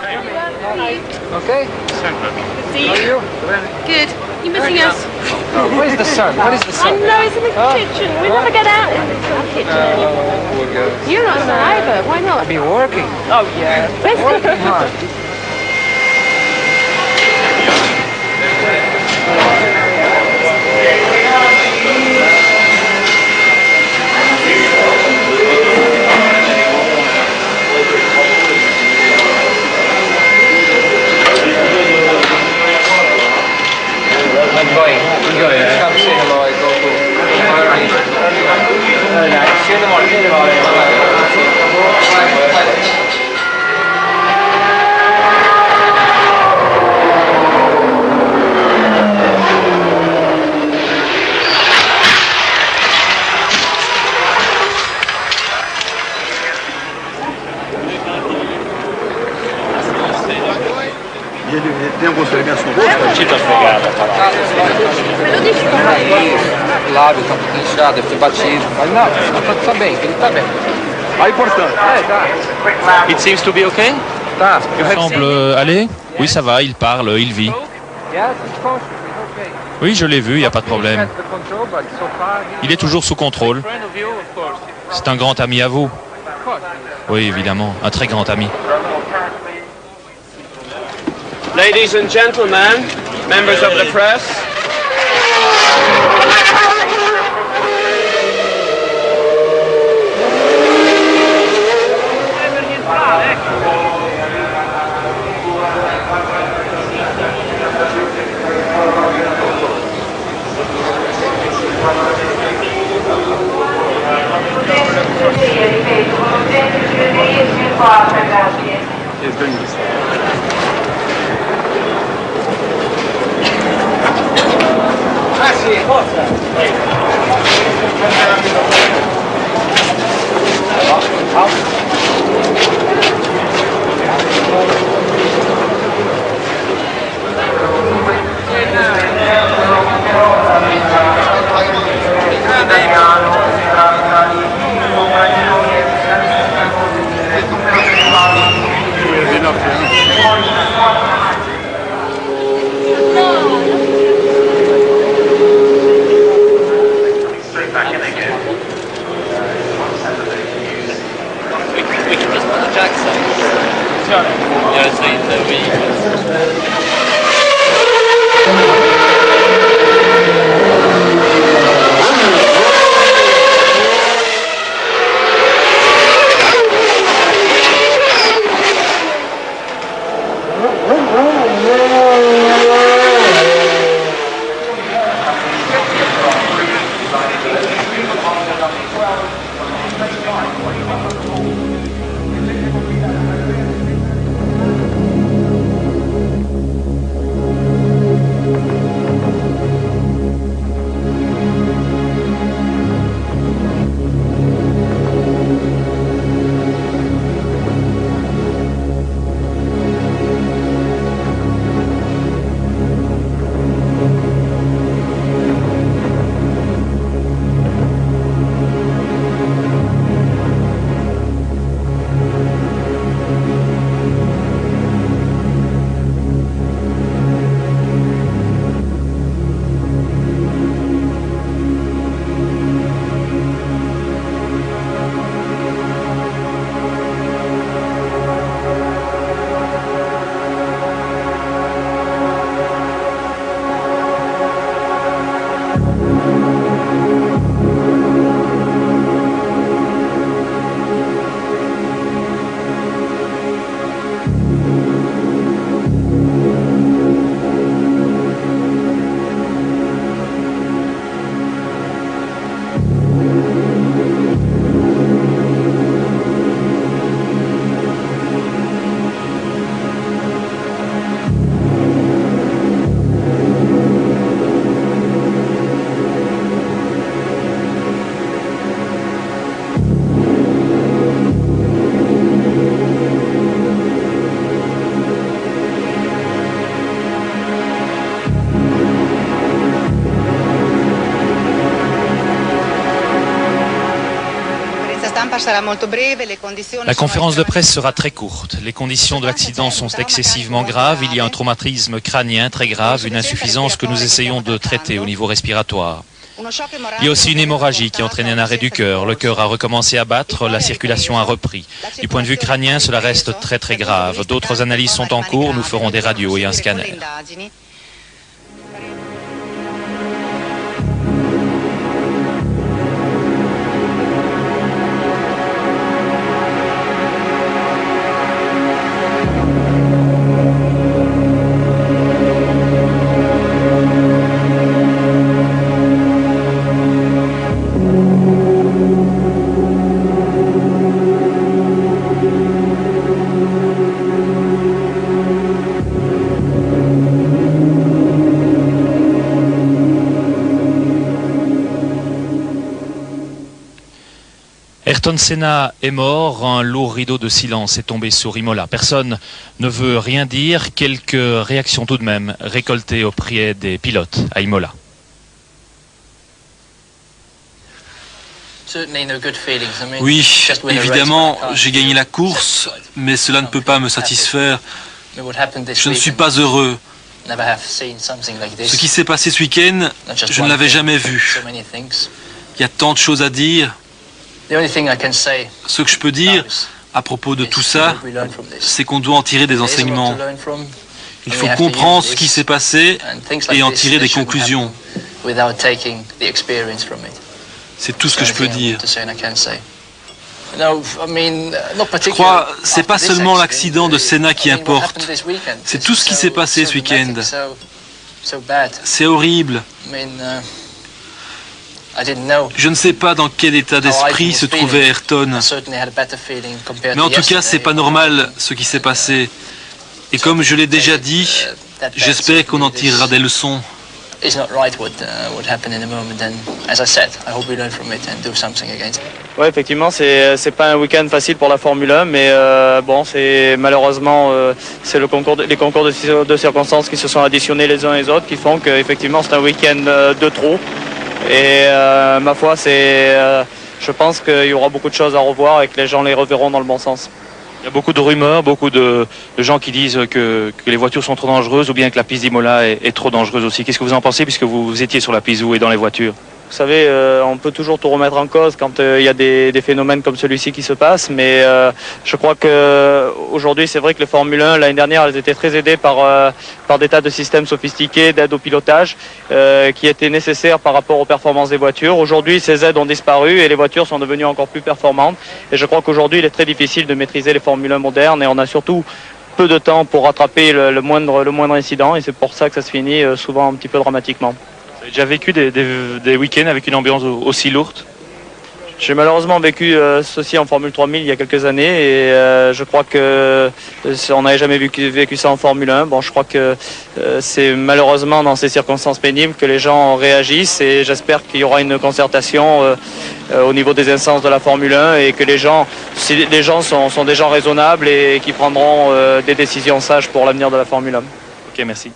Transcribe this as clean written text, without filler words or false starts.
Okay? See How are you. you? Good. You're missing us. Oh, where's the sun? What is the I sun? know, it's in the kitchen. We never get out in the kitchen anymore. Poor girl. You're not there either. Why not? I've been working. Oh, yeah. Working hard. I'm going. Come say hello. I go to. See you in the morning. Tem alguma premiação? O lábio tá um pouquinho inchado, deve ter batido. Mas não, tá bem, ele tá bem. Ah, importante. Tá. It seems to be okay? Tá. Semble aller. Oui, ça va, il parle, il vit. Yes, it's conscious, it's okay. Oui, je l'ai vu, il n'y a pas de problème. He's had the control, but so far, Il est toujours sous contrôle. Friend of you, of course. C'est un grand ami à vous. of course. Oui, évidemment, un très grand ami. Ladies and gentlemen, members of the press. La conférence de presse sera très courte. Les conditions de l'accident sont excessivement graves. Il y a un traumatisme crânien très grave, une insuffisance que nous essayons de traiter au niveau respiratoire. Il y a aussi une hémorragie qui a entraîné un arrêt du cœur. Le cœur a recommencé à battre, la circulation a repris. Du point de vue crânien, cela reste très très grave. D'autres analyses sont en cours, nous ferons des radios et un scanner. Ayrton Senna est mort, un lourd rideau de silence est tombé sur Imola. Personne ne veut rien dire, quelques réactions tout de même récoltées auprès des pilotes à Imola. Oui, évidemment, j'ai gagné la course, mais cela ne peut pas me satisfaire. Je ne suis pas heureux. Ce qui s'est passé ce week-end, je ne l'avais jamais vu. Il y a tant de choses à dire. Ce que je peux dire à propos de tout ça, c'est qu'on doit en tirer des enseignements. Il faut comprendre ce qui s'est passé et en tirer des conclusions. C'est tout ce que je peux dire. Je crois que ce n'est pas seulement l'accident de Senna qui importe, c'est tout ce qui s'est passé ce week-end. C'est horrible. Je ne sais pas dans quel état d'esprit se trouvait Ayrton, mais en tout cas, c'est pas normal ce qui s'est passé. Et comme je l'ai déjà dit, j'espère qu'on en tirera des leçons. Oui, effectivement, c'est pas un week-end facile pour la Formule 1, mais bon, c'est malheureusement c'est les concours de circonstances qui se sont additionnés les uns les autres qui font qu'effectivement c'est un week-end de trop. Et ma foi, je pense qu'il y aura beaucoup de choses à revoir et que les gens les reverront dans le bon sens. Il y a beaucoup de rumeurs, beaucoup de gens qui disent que les voitures sont trop dangereuses ou bien que la piste d'Imola est trop dangereuse aussi. Qu'est-ce que vous en pensez puisque vous étiez sur la piste et dans les voitures? Vous savez, on peut toujours tout remettre en cause quand il y a des phénomènes comme celui-ci qui se passent, mais je crois qu'aujourd'hui, c'est vrai que les Formule 1, l'année dernière, elles étaient très aidées par des tas de systèmes sophistiqués d'aide au pilotage qui étaient nécessaires par rapport aux performances des voitures. Aujourd'hui, ces aides ont disparu et les voitures sont devenues encore plus performantes. Et je crois qu'aujourd'hui, il est très difficile de maîtriser les Formule 1 modernes et on a surtout peu de temps pour rattraper le moindre incident et c'est pour ça que ça se finit souvent un petit peu dramatiquement. Vous avez déjà vécu des week-ends avec une ambiance aussi lourde? J'ai malheureusement vécu ceci en Formule 3000 il y a quelques années et je crois qu'on n'avait jamais vécu ça en Formule 1. Bon, je crois que c'est malheureusement dans ces circonstances pénibles que les gens réagissent et j'espère qu'il y aura une concertation au niveau des instances de la Formule 1 et que les gens sont des gens raisonnables et qui prendront des décisions sages pour l'avenir de la Formule 1. Ok, merci.